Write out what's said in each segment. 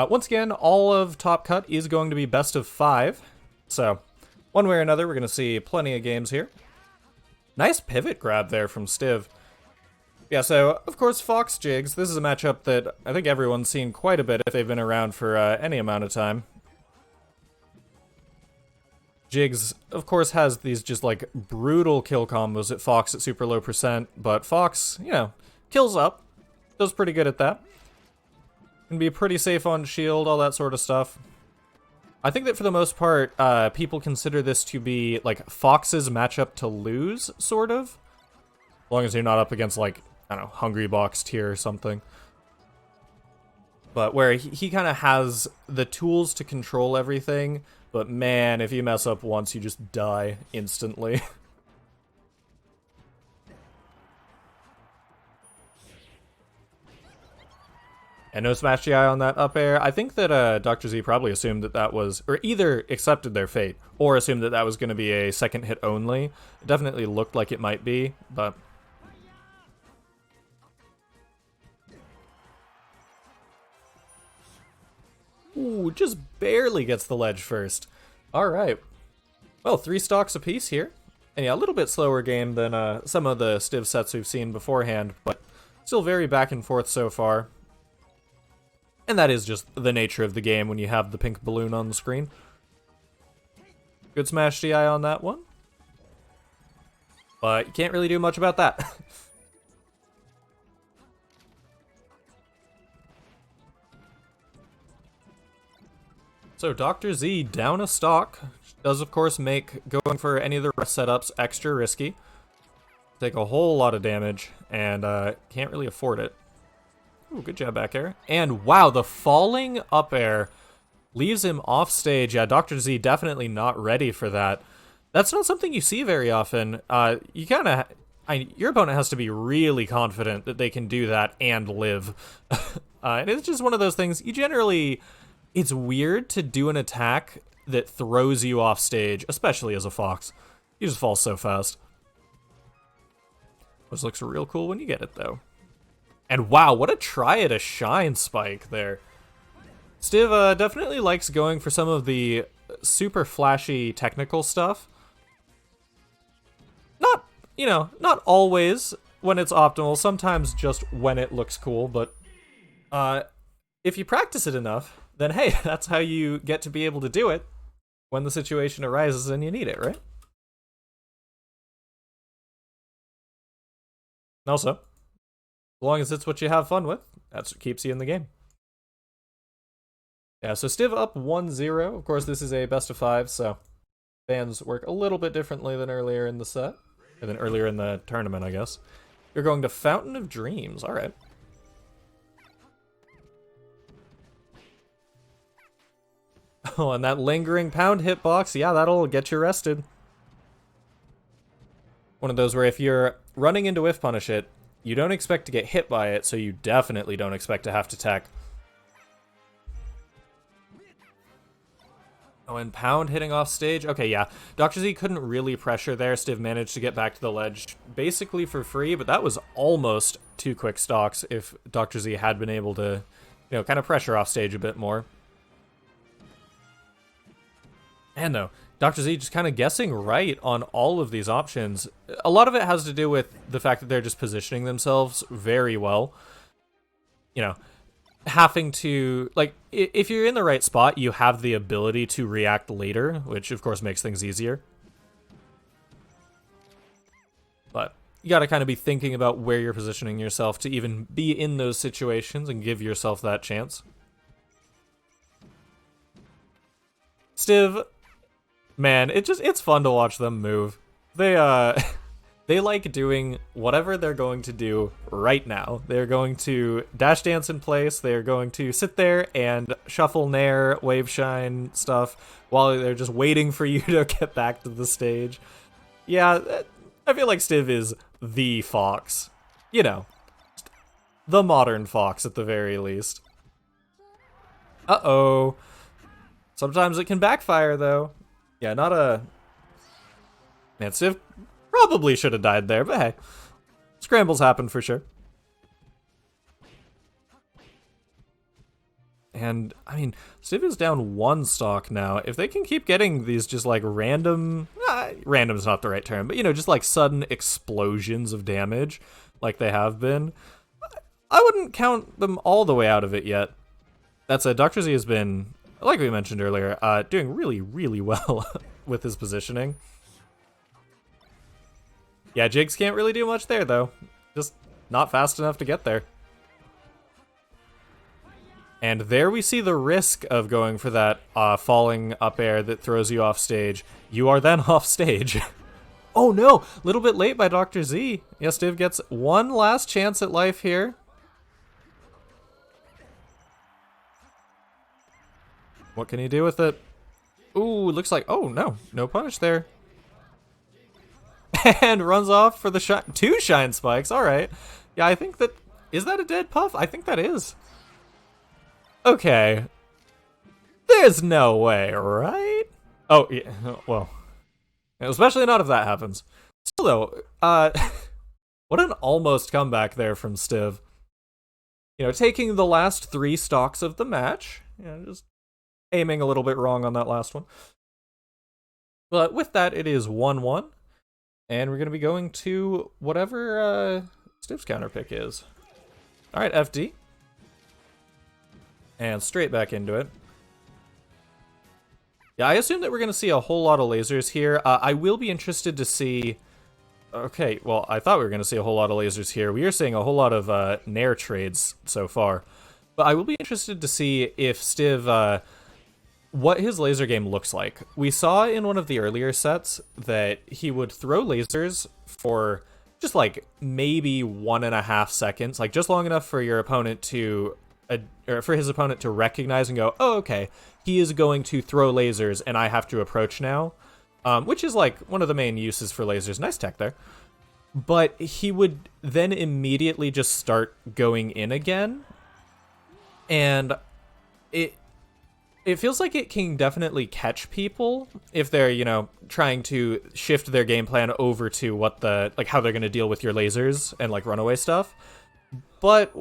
Once again, all of Top Cut is going to be best of 5. So, one way or another, we're going to see plenty of games here. Nice pivot grab there from Stiv. Yeah, so, of course, Fox Jigs. This is a matchup that I think everyone's seen quite a bit if they've been around for any amount of time. Jigs, of course, has these just, like, brutal kill combos at Fox at super low percent, but Fox, you know, kills up. Does pretty good at that. Can be pretty safe on shield, all that sort of stuff. I think that for the most part, people consider this to be, like, Fox's matchup to lose, sort of. As long as you're not up against, like, I don't know, Hungry Box tier or something. But where he kind of has the tools to control everything, but man, if you mess up once, you just die instantly. And no Smash GI on that up air. I think that Dr. Z probably assumed that that was, or either accepted their fate, or assumed that that was going to be a second hit only. It definitely looked like it might be, but... Ooh, just barely gets the ledge first. Alright. Well, 3 stocks apiece here. And yeah, a little bit slower game than some of the Stiv sets we've seen beforehand, but still very back and forth so far. And that is just the nature of the game when you have the pink balloon on the screen. Good Smash DI on that one. But you can't really do much about that. So Dr. Z down a stock. Does of course make going for any of the rest setups extra risky. Take a whole lot of damage and can't really afford it. Ooh, good job back air. And wow, the falling up air leaves him off stage. Yeah, Dr. Z definitely not ready for that. That's not something you see very often. You kind of... your opponent has to be really confident that they can do that and live. And it's just one of those things, you generally... It's weird to do an attack that throws you off stage, especially as a Fox. You just fall so fast. Which looks real cool when you get it, though. And wow, what a try at a shine spike there. Stiv definitely likes going for some of the super flashy technical stuff. Not, you know, not always when it's optimal, sometimes just when it looks cool, but if you practice it enough, then hey, that's how you get to be able to do it when the situation arises and you need it, right? Also, as long as it's what you have fun with, that's what keeps you in the game. Yeah, so Stiv up 1-0. Of course, this is a best of 5, so fans work a little bit differently than earlier in the set. Or than earlier in the tournament, I guess. You're going to Fountain of Dreams. Alright. Oh, and that lingering pound hitbox, yeah, that'll get you arrested. One of those where if you're running into whiff punish it, you don't expect to get hit by it, so you definitely don't expect to have to tech. Oh, and pound hitting off stage? Okay, yeah. Dr. Z couldn't really pressure there. Stiv managed to get back to the ledge basically for free, but that was almost 2 quick stocks if Dr. Z had been able to, you know, kind of pressure off stage a bit more. And though, Dr. Z just kind of guessing right on all of these options. A lot of it has to do with the fact that they're just positioning themselves very well. You know, having to, like, if you're in the right spot, you have the ability to react later, which of course makes things easier. But you gotta kind of be thinking about where you're positioning yourself to even be in those situations and give yourself that chance. Stiv, man, it's fun to watch them move. They they like doing whatever they're going to do right now. They're going to dash dance in place. They're going to sit there and shuffle nair, wave shine stuff while they're just waiting for you to get back to the stage. Yeah, I feel like Stiv is the Fox. You know, the modern Fox at the very least. Uh-oh. Sometimes it can backfire, though. Yeah, not a... Man, Stiv probably should have died there, but hey. Scrambles happen for sure. And, I mean, Stiv is down 1 stock now. If they can keep getting these just, like, random's not the right term, but, you know, just, like, sudden explosions of damage, like they have been, I wouldn't count them all the way out of it yet. That said, Dr. Z has been, like we mentioned earlier, doing really, really well with his positioning. Yeah, Jigs can't really do much there, though. Just not fast enough to get there. And there we see the risk of going for that falling up air that throws you off stage. You are then off stage. Oh no, a little bit late by Dr. Z. Yes, Stiv gets one last chance at life here. What can he do with it? Ooh, looks like, oh no, no punish there. And runs off for the 2 shine spikes, alright. Yeah, I think that, is that a dead puff? I think that is. Okay. There's no way, right? Oh, yeah, well. Especially not if that happens. Still though, what an almost comeback there from Stiv. You know, taking the last 3 stocks of the match. Yeah, just aiming a little bit wrong on that last one. But with that, it is 1-1. And we're going to be going to whatever Stiv's counter pick is. Alright, FD. And straight back into it. Yeah, I assume that we're going to see a whole lot of lasers here. I will be interested to see... Okay, well, I thought we were going to see a whole lot of lasers here. We are seeing a whole lot of Nair trades so far. But I will be interested to see if Stiv... what his laser game looks like. We saw in one of the earlier sets that he would throw lasers for just like maybe 1.5 seconds, like just long enough for your opponent to, or for his opponent to recognize and go, oh, okay, he is going to throw lasers and I have to approach now, which is like one of the main uses for lasers. Nice tech there. But he would then immediately just start going in again, and it feels like it can definitely catch people if they're, you know, trying to shift their game plan over to what the, like, how they're going to deal with your lasers and, like, runaway stuff. But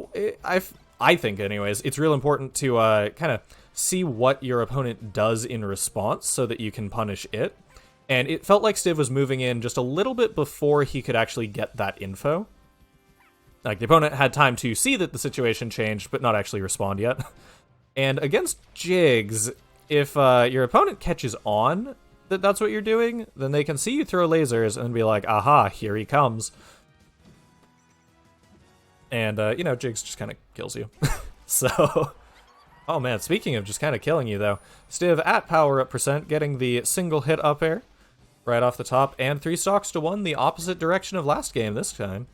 I think, anyways, it's real important to kind of see what your opponent does in response so that you can punish it. And it felt like Stiv was moving in just a little bit before he could actually get that info. Like, the opponent had time to see that the situation changed, but not actually respond yet. And against Jigs, if your opponent catches on that that's what you're doing, then they can see you throw lasers and be like, aha, here he comes. And, you know, Jigs just kind of kills you. So, oh man, speaking of just kind of killing you, though, Stiv at power up %, getting the single hit up air right off the top, and 3 stocks to 1, the opposite direction of last game this time.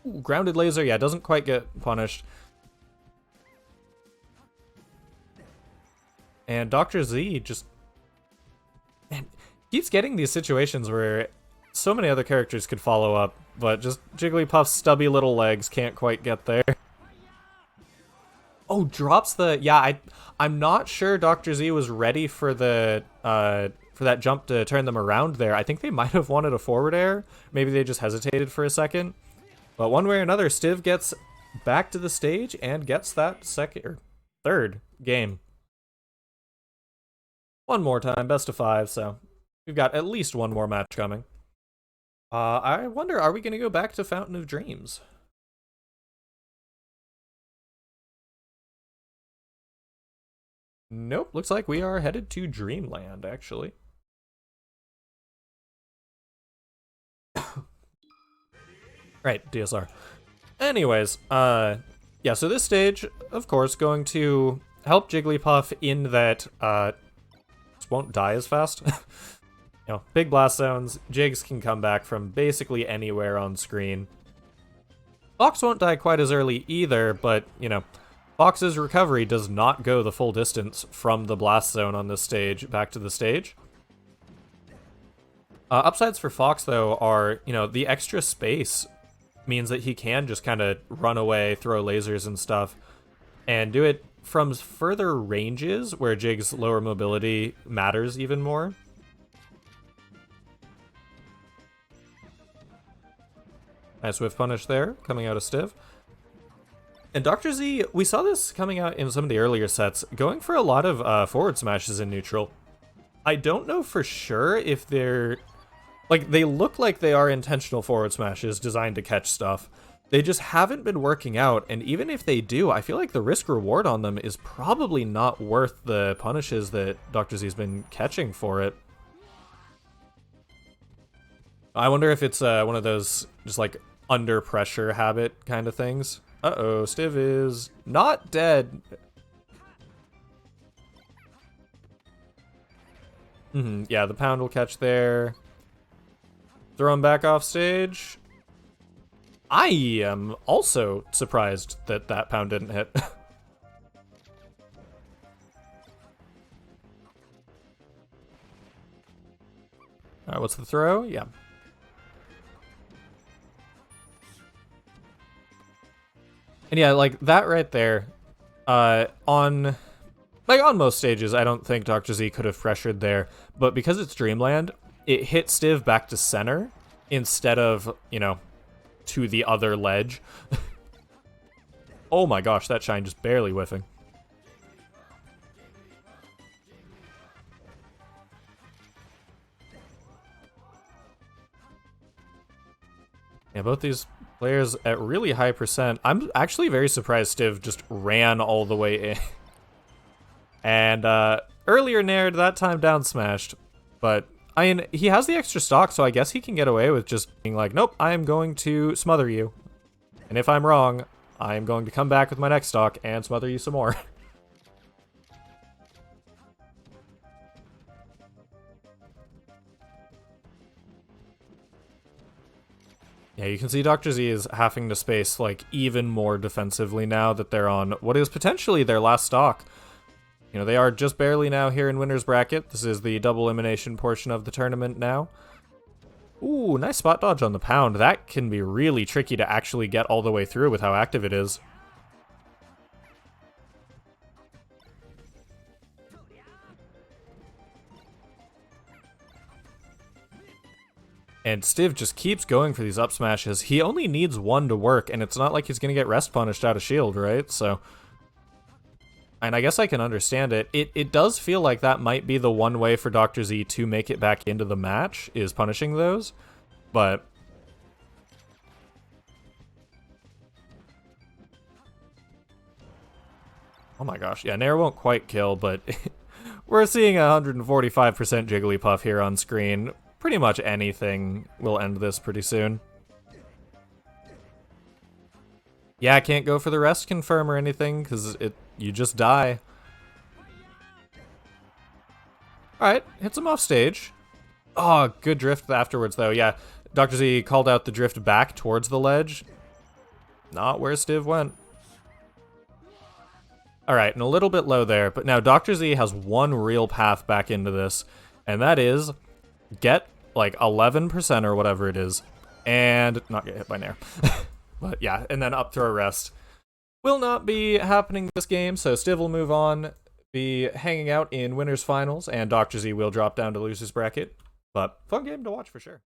Ooh, grounded laser, yeah, doesn't quite get punished. And Dr. Z just keeps getting these situations where so many other characters could follow up, but just Jigglypuff's stubby little legs can't quite get there. Oh, drops the... Yeah, I'm not sure Dr. Z was ready for the for that jump to turn them around there. I think they might have wanted a forward air. Maybe they just hesitated for a second. But one way or another, Stiv gets back to the stage and gets that third game. One more time, best of 5, so we've got at least one more match coming. I wonder, are we going to go back to Fountain of Dreams? Nope, looks like we are headed to Dreamland, actually. Right, DSR. Anyways, yeah, so this stage, of course, going to help Jigglypuff in that, just won't die as fast. You know, big blast zones, Jigs can come back from basically anywhere on screen. Fox won't die quite as early either, but, you know, Fox's recovery does not go the full distance from the blast zone on this stage back to the stage. Upsides for Fox, though, are, you know, the extra space means that he can just kind of run away, throw lasers and stuff, and do it from further ranges where Jig's lower mobility matters even more. Nice whiff punish there, coming out of Stiv. And Dr. Z, we saw this coming out in some of the earlier sets, going for a lot of forward smashes in neutral. I don't know for sure if they're... Like, they look like they are intentional forward smashes designed to catch stuff. They just haven't been working out, and even if they do, I feel like the risk-reward on them is probably not worth the punishes that Dr. Z's been catching for it. I wonder if it's one of those just, like, under-pressure habit kind of things. Uh-oh, Stiv is not dead. Yeah, the pound will catch there. Throw him back off stage. I am also surprised that that pound didn't hit. Alright, what's the throw? Yeah. And yeah, like, that right there, on most stages, I don't think Dr. Z could have pressured there, but because it's Dreamland, it hit Stiv back to center instead of, you know, to the other ledge. Oh my gosh, that shine just barely whiffing. Yeah, both these players at really high percent. I'm actually very surprised Stiv just ran all the way in. And earlier nared, that time down smashed. But, I mean, he has the extra stock, so I guess he can get away with just being like, nope, I am going to smother you. And if I'm wrong, I am going to come back with my next stock and smother you some more. Yeah, you can see Dr. Z is having to space, like, even more defensively now that they're on what is potentially their last stock. You know, they are just barely now here in winner's bracket. This is the double elimination portion of the tournament now. Ooh, nice spot dodge on the pound. That can be really tricky to actually get all the way through with how active it is. And Stiv just keeps going for these up smashes. He only needs one to work, and it's not like he's going to get rest punished out of shield, right? So... And I guess I can understand it. It does feel like that might be the one way for Dr. Z to make it back into the match, is punishing those. But... Oh my gosh. Yeah, Nair won't quite kill, but we're seeing 145% Jigglypuff here on screen. Pretty much anything will end this pretty soon. Yeah, I can't go for the rest confirm or anything, because you just die. Alright, hits him off stage. Oh, good drift afterwards, though. Yeah, Dr. Z called out the drift back towards the ledge. Not where Stiv went. Alright, and a little bit low there, but now Dr. Z has one real path back into this, and that is get, like, 11% or whatever it is, and not get hit by Nair. But yeah, and then up throw rest. Will not be happening this game, so Stiv will move on, be hanging out in winners finals, and Dr. Z will drop down to losers bracket. But fun game to watch for sure.